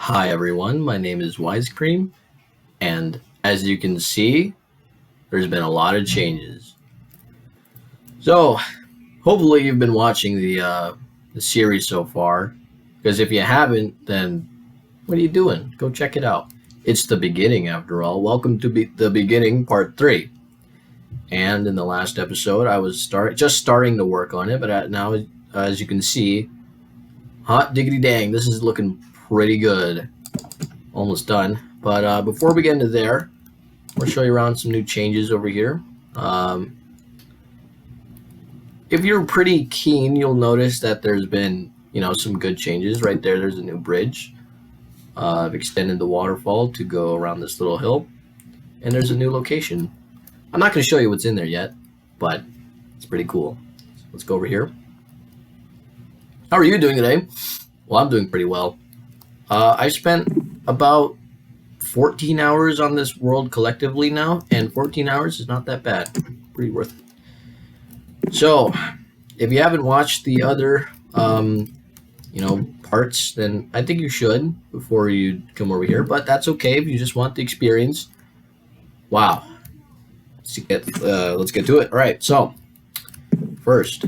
Hi everyone, my name is Wisecream, and as you can see, there's been a lot of changes. So, hopefully you've been watching the series so far, because if you haven't, then what are you doing? Go check it out. It's the beginning, after all. Welcome to the beginning, part 3. And in the last episode, I was just starting to work on it, but now, as you can see, hot diggity dang, this is looking pretty good. Almost done. But before we get into there, I'll show you around some new changes over here. If you're pretty keen, you'll notice that there's been, some good changes. Right there, there's a new bridge. I've extended the waterfall to go around this little hill. And there's a new location. I'm not going to show you what's in there yet, but it's pretty cool. So let's go over here. How are you doing today? Well, I'm doing pretty well. I spent about 14 hours on this world collectively now, and 14 hours is not that bad. Pretty worth it. So, if you haven't watched the other, parts, then I think you should before you come over here. But that's okay if you just want the experience. Wow. Let's get to it. All right. So, first,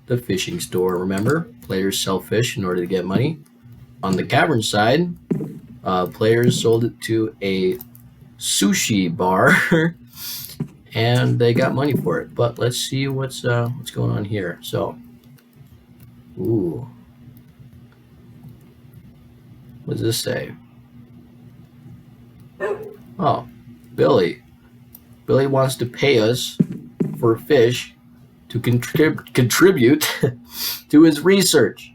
the fishing store. Remember, players sell fish in order to get money. On the cavern side, players sold it to a sushi bar, and they got money for it. But let's see what's going on here. So, ooh, what does this say? Oh, Billy. Billy wants to pay us for fish to contribute to his research.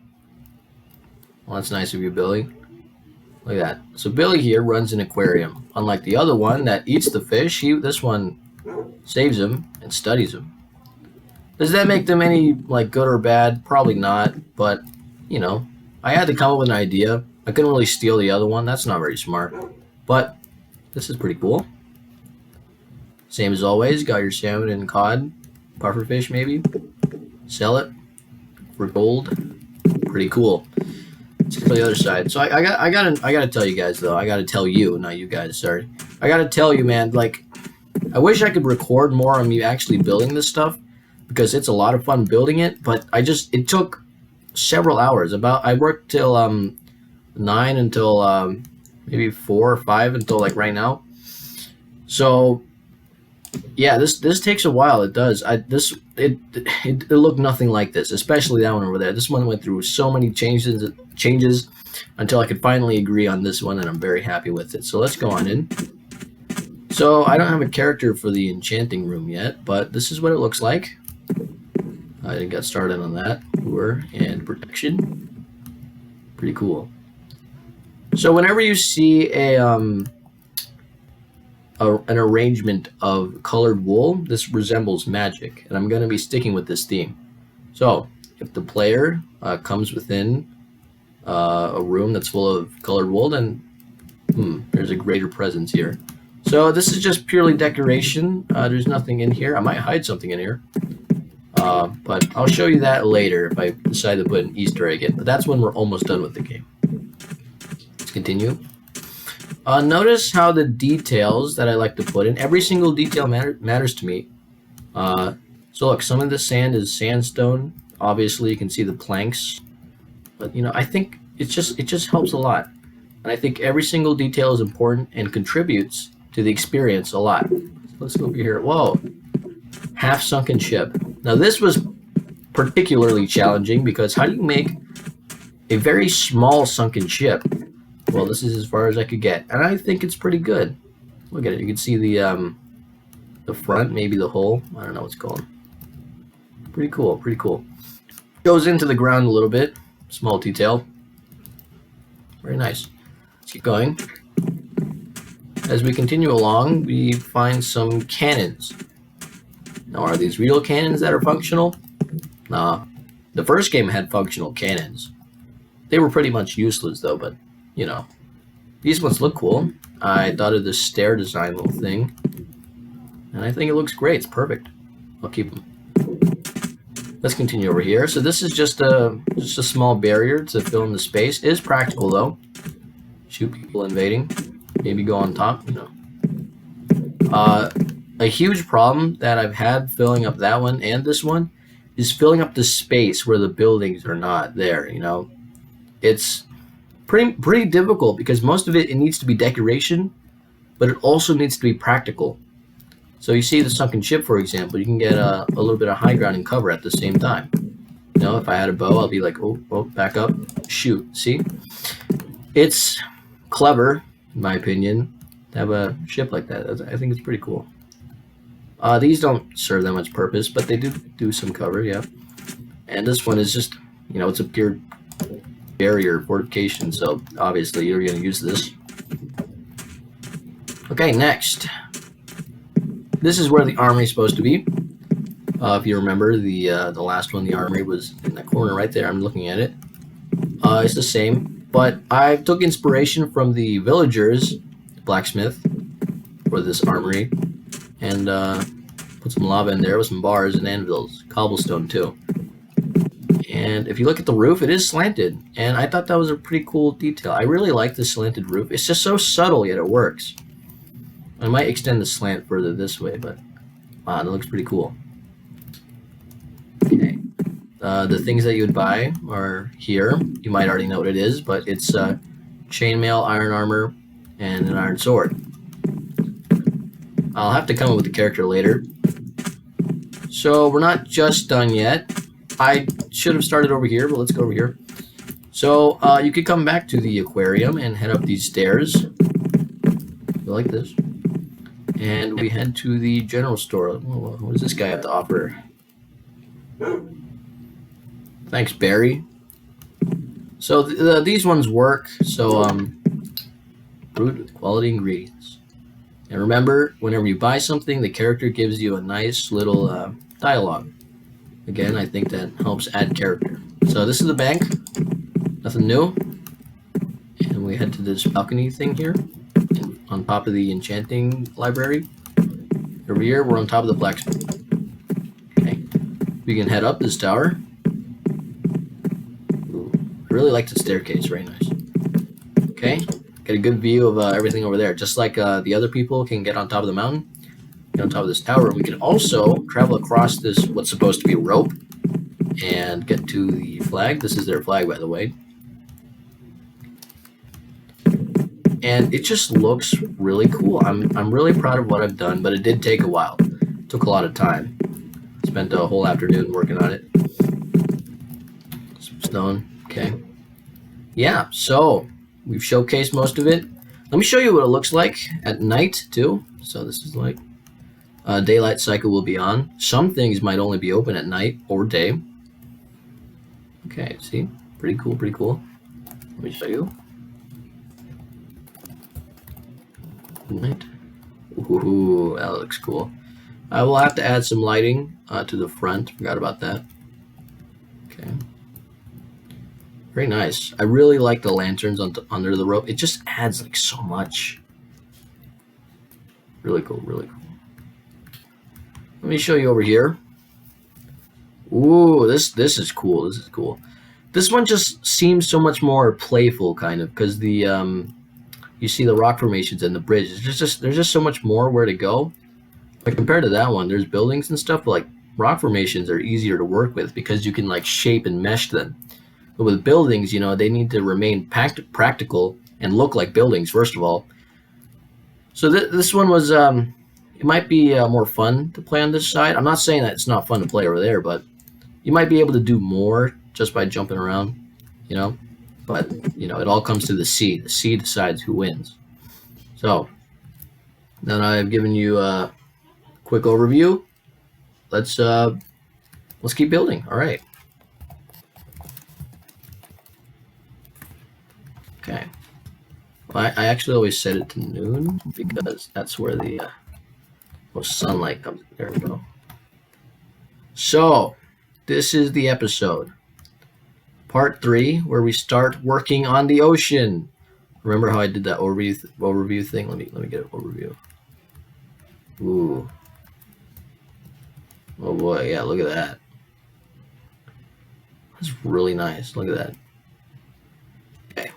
Well, that's nice of you, Billy. Look at that. So Billy here runs an aquarium. Unlike the other one that eats the fish, this one saves them and studies them. Does that make them any good or bad? Probably not. But I had to come up with an idea. I couldn't really steal the other one. That's not very smart. But this is pretty cool. Same as always. Got your salmon and cod, pufferfish maybe. Sell it for gold. Pretty cool. Let's go to the other side. So I gotta tell you guys though. I gotta tell you, not you guys. Sorry. I gotta tell you, man. I wish I could record more on me actually building this stuff because it's a lot of fun building it. But it took several hours. I worked till 9 until maybe 4 or 5 until right now. So yeah, this takes a while. It does. It looked nothing like this, especially that one over there. This one went through so many changes until I could finally agree on this one, and I'm very happy with it. So let's go on in. So I don't have a character for the enchanting room yet, but this is what it looks like. I didn't get started on that. Lure and protection. Pretty cool. So whenever you see an arrangement of colored wool, this resembles magic, and I'm going to be sticking with this theme. So if the player comes within a room that's full of colored wool, then there's a greater presence here. So this is just purely decoration. There's nothing in here. I might hide something in here, but I'll show you that later if I decide to put an Easter egg in. But that's when we're almost done with the game. Let's continue. Notice how the details that I like to put in, every single detail matters to me. So look, some of the sand is sandstone. Obviously, you can see the planks. But, I think it just helps a lot. And I think every single detail is important and contributes to the experience a lot. So let's go over here. Whoa. Half sunken ship. Now, this was particularly challenging because how do you make a very small sunken ship? Well, this is as far as I could get, and I think it's pretty good. Look at it. You can see the front, maybe the hull. I don't know what's called. Pretty cool. Pretty cool. Goes into the ground a little bit. Small detail. Very nice. Let's keep going. As we continue along, we find some cannons. Now, are these real cannons that are functional? Nah. The first game had functional cannons. They were pretty much useless, though, but these ones look cool. I thought of this stair design little thing, and I think it looks great. It's perfect. I'll keep them. Let's continue over here. So this is just a small barrier to fill in the space. It is practical though. shoot people invading. Maybe go on top, you know. A huge problem that I've had filling up that one and this one is filling up the space where the buildings are not there, you know. It's pretty difficult because most of it needs to be decoration, but it also needs to be practical. So you see the sunken ship, for example, you can get a little bit of high ground and cover at the same time. You know, if I had a bow, I'll be like, oh, back up, shoot. See? It's clever, in my opinion, to have a ship like that. I think it's pretty cool. These don't serve that much purpose, but they do some cover, yeah. And this one is just, you know, it's a pure barrier fortification, so obviously you're going to use this. Okay, next. This is where the armory is supposed to be. If you remember, the last one, the armory was in that corner right there. I'm looking at it. It's the same, but I took inspiration from the villagers, blacksmith, for this armory, and put some lava in there with some bars and anvils, cobblestone too. And if you look at the roof, it is slanted, and I thought that was a pretty cool detail. I really like the slanted roof. It's just so subtle, yet it works. I might extend the slant further this way, but wow, that looks pretty cool. Okay. The things that you would buy are here. You might already know what it is, but it's chainmail, iron armor, and an iron sword. I'll have to come up with the character later. So we're not just done yet. I should have started over here, but let's go over here. So you could come back to the aquarium and head up these stairs. Like this. And we head to the general store. What does this guy have to offer? Thanks, Barry. So these ones work. So brewed with quality ingredients. And remember, whenever you buy something, the character gives you a nice little dialogue. Again, I think that helps add character. So this is the bank. Nothing new. And we head to this balcony thing here. On top of the enchanting library. Over here, we're on top of the blacksmith. Okay. We can head up this tower. Ooh, I really like the staircase. Very nice. Okay. Get a good view of everything over there. Just like the other people can get on top of the mountain. Get on top of this tower. We can also travel across this, what's supposed to be a rope, and get to the flag. This is their flag, by the way. And it just looks really cool. I'm really proud of what I've done, but it did take a while. It took a lot of time. Spent a whole afternoon working on it. Some stone. Okay. Yeah, so we've showcased most of it. Let me show you what it looks like at night, too. So this is like daylight cycle will be on. Some things might only be open at night or day. Okay, see? Pretty cool, pretty cool. Let me show you. Night. Ooh, that looks cool. I will have to add some lighting to the front. Forgot about that. Okay. Very nice. I really like the lanterns under the rope. It just adds like so much. Really cool, really cool. Let me show you over here. Ooh, this is cool. This is cool. This one just seems so much more playful, kind of, because the you see the rock formations and the bridge. There's just so much more where to go. Like compared to that one, there's buildings and stuff, but like rock formations are easier to work with because you can like shape and mesh them. But with buildings, you know, they need to remain practical and look like buildings first of all. So this one was it might be more fun to play on this side. I'm not saying that it's not fun to play over there, but you might be able to do more just by jumping around, you know. But, you know, it all comes to the sea. The sea decides who wins. So, now that I've given you a quick overview, let's keep building. All right. Okay. Well, I actually always set it to noon because that's where the most sunlight comes. There we go. So, this is the episode. Part 3, where we start working on the ocean. Remember how I did that overview thing? Let me get an overview. Ooh. Oh boy, yeah, look at that. That's really nice. Look at that. Okay.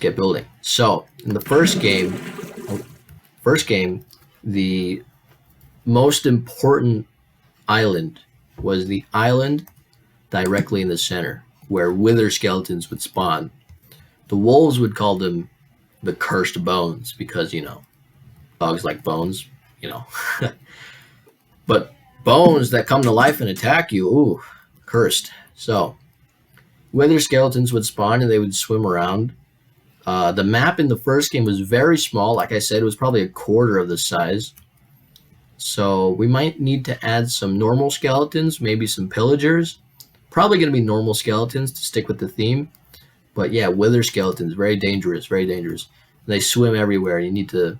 get building. So in the first game, the most important island was the island directly in the center, where wither skeletons would spawn. The wolves would call them the cursed bones because, dogs like bones, you know. But bones that come to life and attack you, ooh, cursed. So wither skeletons would spawn and they would swim around. The map in the first game was very small. Like I said, it was probably a quarter of the size. So we might need to add some normal skeletons, maybe some pillagers. Probably going to be normal skeletons to stick with the theme. But yeah, wither skeletons, very dangerous, very dangerous. They swim everywhere. You need to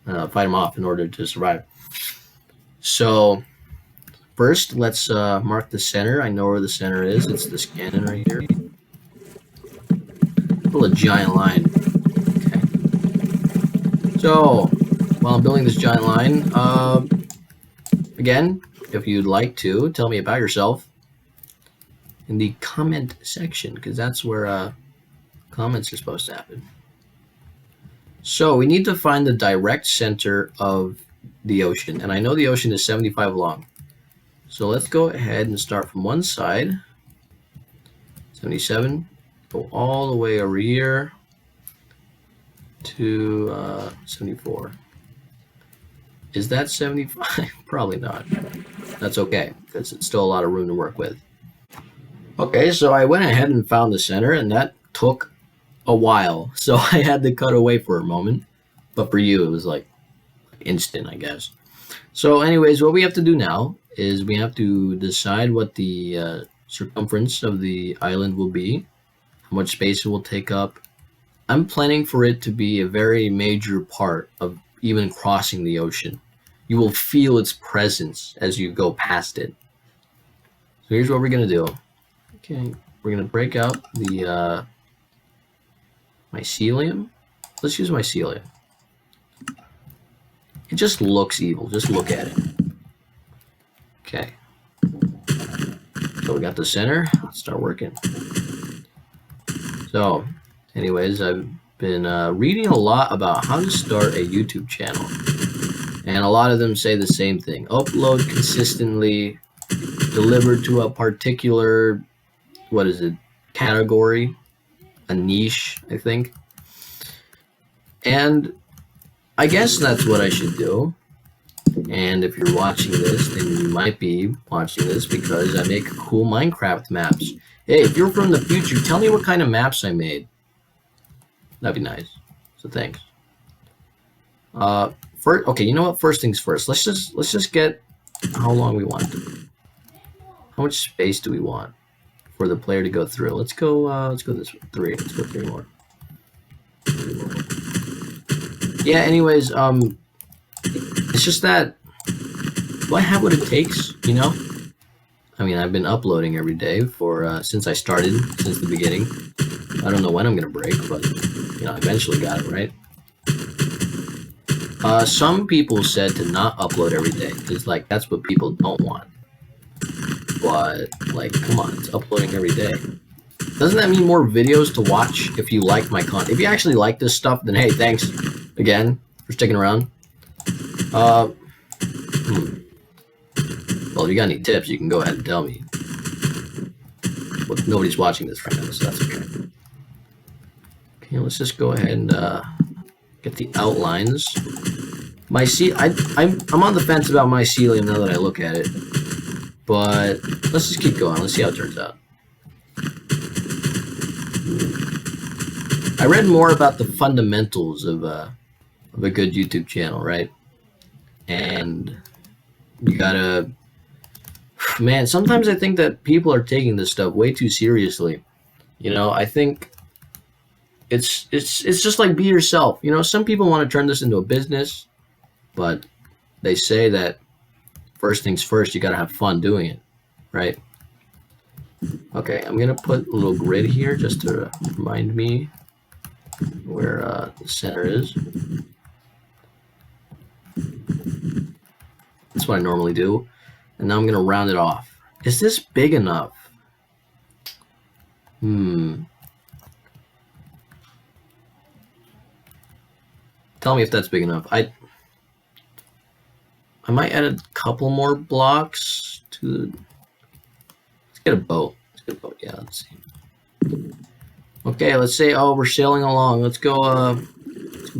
fight them off in order to survive. So first, let's mark the center. I know where the center is. It's this cannon right here. Build a giant line. Okay. So while I'm building this giant line, again, if you'd like to, tell me about yourself in the comment section, because that's where comments are supposed to happen. So we need to find the direct center of the ocean, and I know the ocean is 75 long. So let's go ahead and start from one side, 77, go all the way over here to 74. Is that 75? Probably not. That's okay, because it's still a lot of room to work with. Okay, so I went ahead and found the center, and that took a while. So I had to cut away for a moment. But for you, it was like instant, I guess. So anyways, what we have to do now is we have to decide what the circumference of the island will be, how much space it will take up. I'm planning for it to be a very major part of even crossing the ocean. You will feel its presence as you go past it. So here's what we're going to do. Okay, we're going to break out the mycelium. Let's use mycelium. It just looks evil. Just look at it. Okay. So we got the center. Let's start working. So, anyways, I've been reading a lot about how to start a YouTube channel. And a lot of them say the same thing. Upload consistently, deliver to a particular, category, a niche, I think. And I guess that's what I should do. And if you're watching this, then you might be watching this because I make cool Minecraft maps. Hey, if you're from the future, tell me what kind of maps I made. That'd be nice. So thanks. First, okay, you know what? First things first. Let's just get how long we want. How much space do we want for the player to go through? Let's go this way. 3. Let's go 3 more. Yeah, anyways, it's just that do I have what it takes, I mean, I've been uploading every day for since I started, since the beginning. I don't know when I'm gonna break, but I eventually got it right. Some people said to not upload every day because that's what people don't want. But come on, it's uploading every day. Doesn't that mean more videos to watch if you like my content? If you actually like this stuff, then hey, thanks again for sticking around. Well, if you got any tips, you can go ahead and tell me. But nobody's watching this right now, so that's okay. Okay, let's just go ahead and get the outlines. I'm on the fence about mycelium now that I look at it. But let's just keep going. Let's see how it turns out. I read more about the fundamentals of a good YouTube channel, right? And you gotta, man, sometimes I think that people are taking this stuff way too seriously. I think it's just like be yourself. Some people want to turn this into a business, but they say that first things first, you gotta have fun doing it, right? Okay, I'm gonna put a little grid here just to remind me where the center is. That's what I normally do. And now I'm gonna round it off. Is this big enough? Tell me if that's big enough. I might add a couple more blocks to the... Let's get a boat. Let's get a boat. Yeah, let's see. Okay, let's say, oh, we're sailing along. Let's go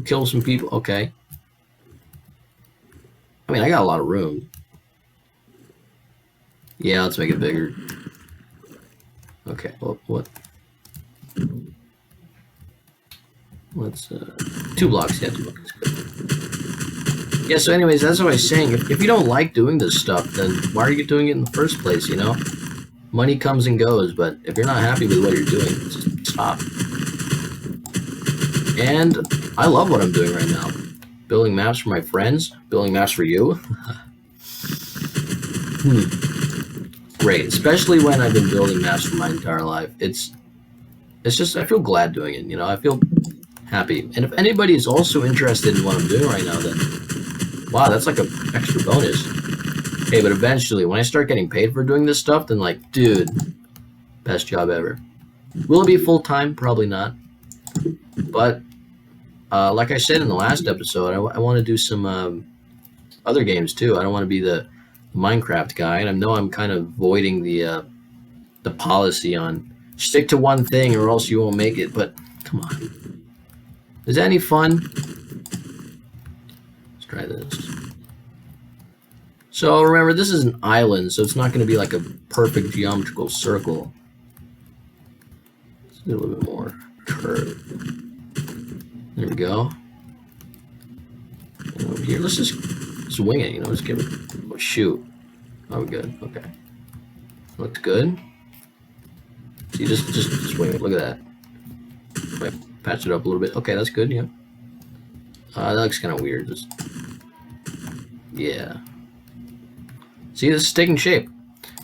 kill some people. Okay. I mean, I got a lot of room. Yeah, let's make it bigger. Okay, well, what? Let's, 2 blocks. Yeah, 2 blocks. Good. Yeah, so anyways, that's what I was saying. If you don't like doing this stuff, then why are you doing it in the first place, you know? Money comes and goes, but if you're not happy with what you're doing, just stop. And I love what I'm doing right now. Building maps for my friends, building maps for you. Great, especially when I've been building maps for my entire life. It's just, I feel glad doing it, you know? I feel happy. And if anybody is also interested in what I'm doing right now, then wow, that's like an extra bonus. Hey, but eventually, when I start getting paid for doing this stuff, then like, dude, best job ever. Will it be full-time? Probably not. But like I said in the last episode, I want to do some other games too. I don't want to be the Minecraft guy, and I know I'm kind of voiding the policy on stick to one thing or else you won't make it, but come on. Is that any fun? Let's try this. So remember, this is an island, so it's not going to be like a perfect geometrical circle. Let's do a little bit more curve. There we go. And over here, let's just wing it, you know, let's give it, oh, shoot. Oh, good, okay. Looks good. See, just wing it, look at that. Wait, patch it up a little bit. Okay, that's good, yeah. That looks kind of weird, just, yeah. See, this is taking shape.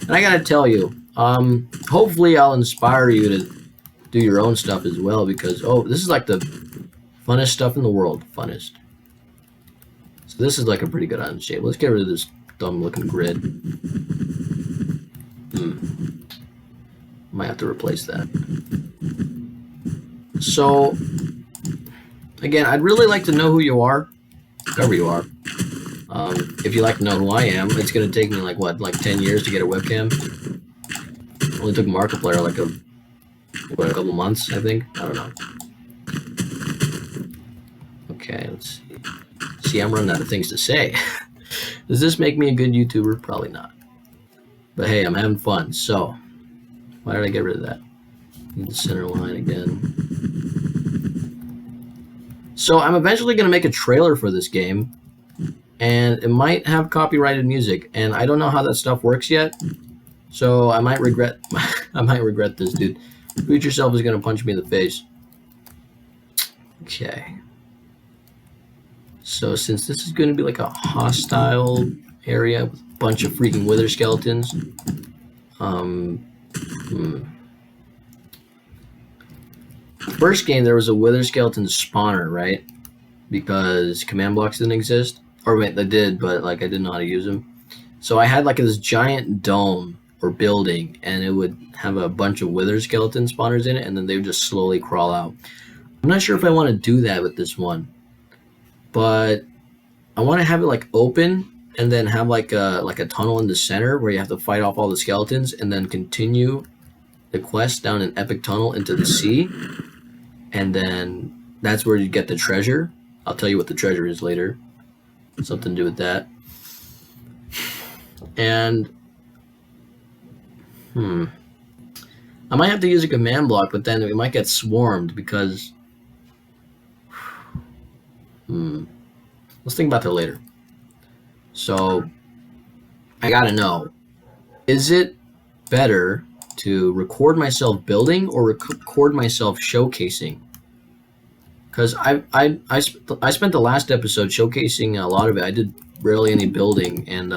And I gotta tell you, hopefully I'll inspire you to do your own stuff as well, because, oh, this is like the funnest stuff in the world. Funnest. So this is like a pretty good island shape. Let's get rid of this dumb looking grid. Might have to replace that. So, again, I'd really like to know who you are, whoever you are. If you'd like to know who I am, it's going to take me like, what, like 10 years to get a webcam? Only took Markiplier like a couple months, I think. I don't know. Okay, let's see. See, I'm running out of things to say. Does this make me a good YouTuber? Probably not. But hey, I'm having fun, so why did I get rid of that? Need the center line again. So I'm eventually going to make a trailer for this game, and it might have copyrighted music, and I don't know how that stuff works yet. So I might regret this, dude. Boot yourself is going to punch me in the face. Okay. So since this is going to be like a hostile area with a bunch of freaking wither skeletons, first game there was a wither skeleton spawner, right? Because command blocks didn't exist. Or wait, they did, but like I didn't know how to use them. So I had like this giant dome or building, and it would have a bunch of wither skeleton spawners in it, and then they would just slowly crawl out. I'm not sure if I want to do that with this one, but I want to have it like open and then have like a tunnel in the center where you have to fight off all the skeletons and then continue the quest down an epic tunnel into the sea, and then that's where you get the treasure. I'll tell you what the treasure is later. Something to do with that. And I might have to use a command block, but then we might get swarmed because let's think about that later. So I gotta know, is it better to record myself building or record myself showcasing? Because I spent the last episode showcasing a lot of it. I did barely any building, and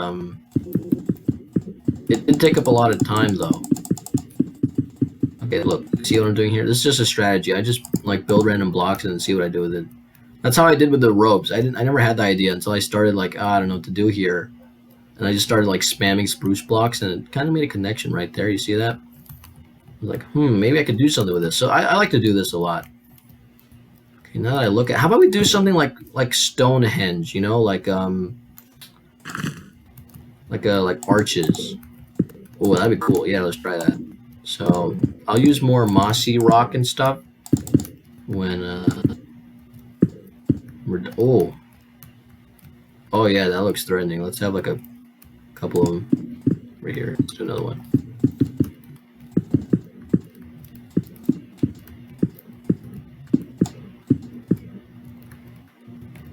it did take up a lot of time though. Okay, look, see what I'm doing here? This is just a strategy. I just like build random blocks and then see what I do with it. That's how I did with the ropes. I never had the idea until I started like, I don't know what to do here. And I just started like spamming spruce blocks, and it kind of made a connection right there. You see that? I was like, maybe I could do something with this. So I like to do this a lot. Okay, now that I look at, how about we do something like Stonehenge, you know, like arches. Oh, that'd be cool. Yeah, let's try that. So I'll use more mossy rock and stuff when we're oh yeah, that looks threatening. Let's have like a couple of them right here. Let's do another one.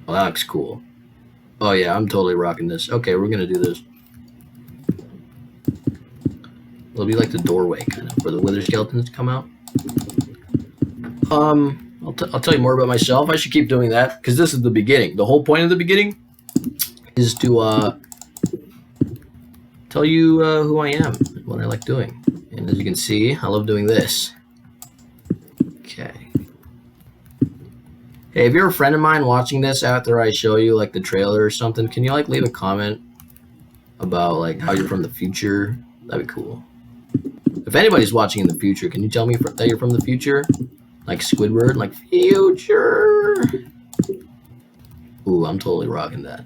Oh, that looks cool. Oh yeah, I'm totally rocking this. Okay, we're gonna do this. It'll be like the doorway kind of where the wither skeletons come out. I'll tell you more about myself. I should keep doing that because this is the beginning. The whole point of the beginning is to tell you who I am and what I like doing. And as you can see, I love doing this. Okay. Hey, if you're a friend of mine watching this after I show you like the trailer or something, can you like leave a comment about like how you're from the future? That'd be cool. If anybody's watching in the future, can you tell me that you're from the future? Like Squidward, like future. Ooh, I'm totally rocking that.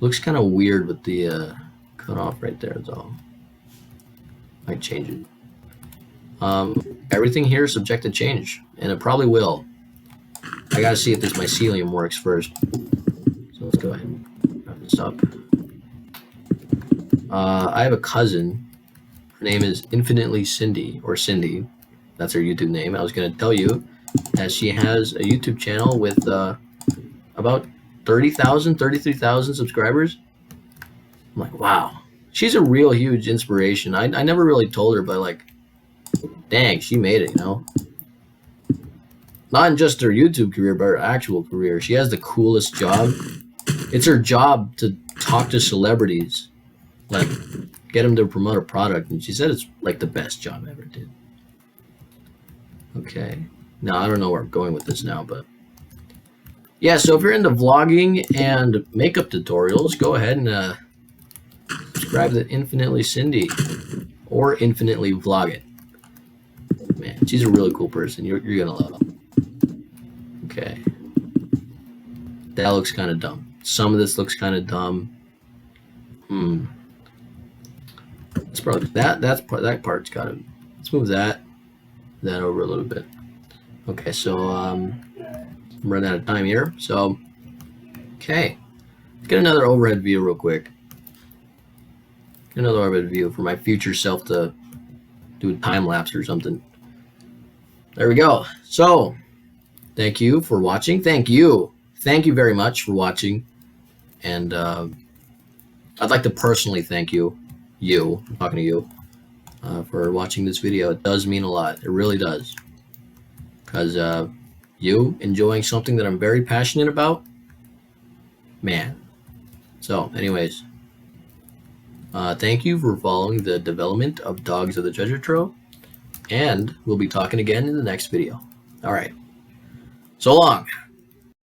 Looks kind of weird with the cut off right there, though. Might change it. Everything here is subject to change, and it probably will. I gotta see if this mycelium works first. So let's go ahead and wrap this up. I have a cousin. Her name is Infinitely Cindy, or Cindy. That's her YouTube name. I was going to tell you that she has a YouTube channel with about 30,000, 33,000 subscribers. I'm like, wow. She's a real huge inspiration. I never really told her, but like, dang, she made it, you know? Not in just her YouTube career, but her actual career. She has the coolest job. It's her job to talk to celebrities, like get them to promote a product. And she said it's like the best job I ever did. Okay. Now, I don't know where I'm going with this now, but yeah, so if you're into vlogging and makeup tutorials, go ahead and subscribe to Infinitely Cindy or Infinitely Vlog It. Man, she's a really cool person. You're going to love her. Okay. That looks kind of dumb. Some of this looks kind of dumb. It's probably that part's got to. Let's move that over a little bit. Okay, so I'm running out of time here. So, okay, let's get another overhead view real quick. Get another overhead view for my future self to do a time lapse or something. There we go. So, thank you for watching. Thank you very much for watching. And I'd like to personally thank you. I'm talking to you. For watching this video. It does mean a lot. It really does. Because you enjoying something that I'm very passionate about, man. So anyways, thank you for following the development of Dogs of the Treasure Trove, and we'll be talking again in the next video. All right. So long.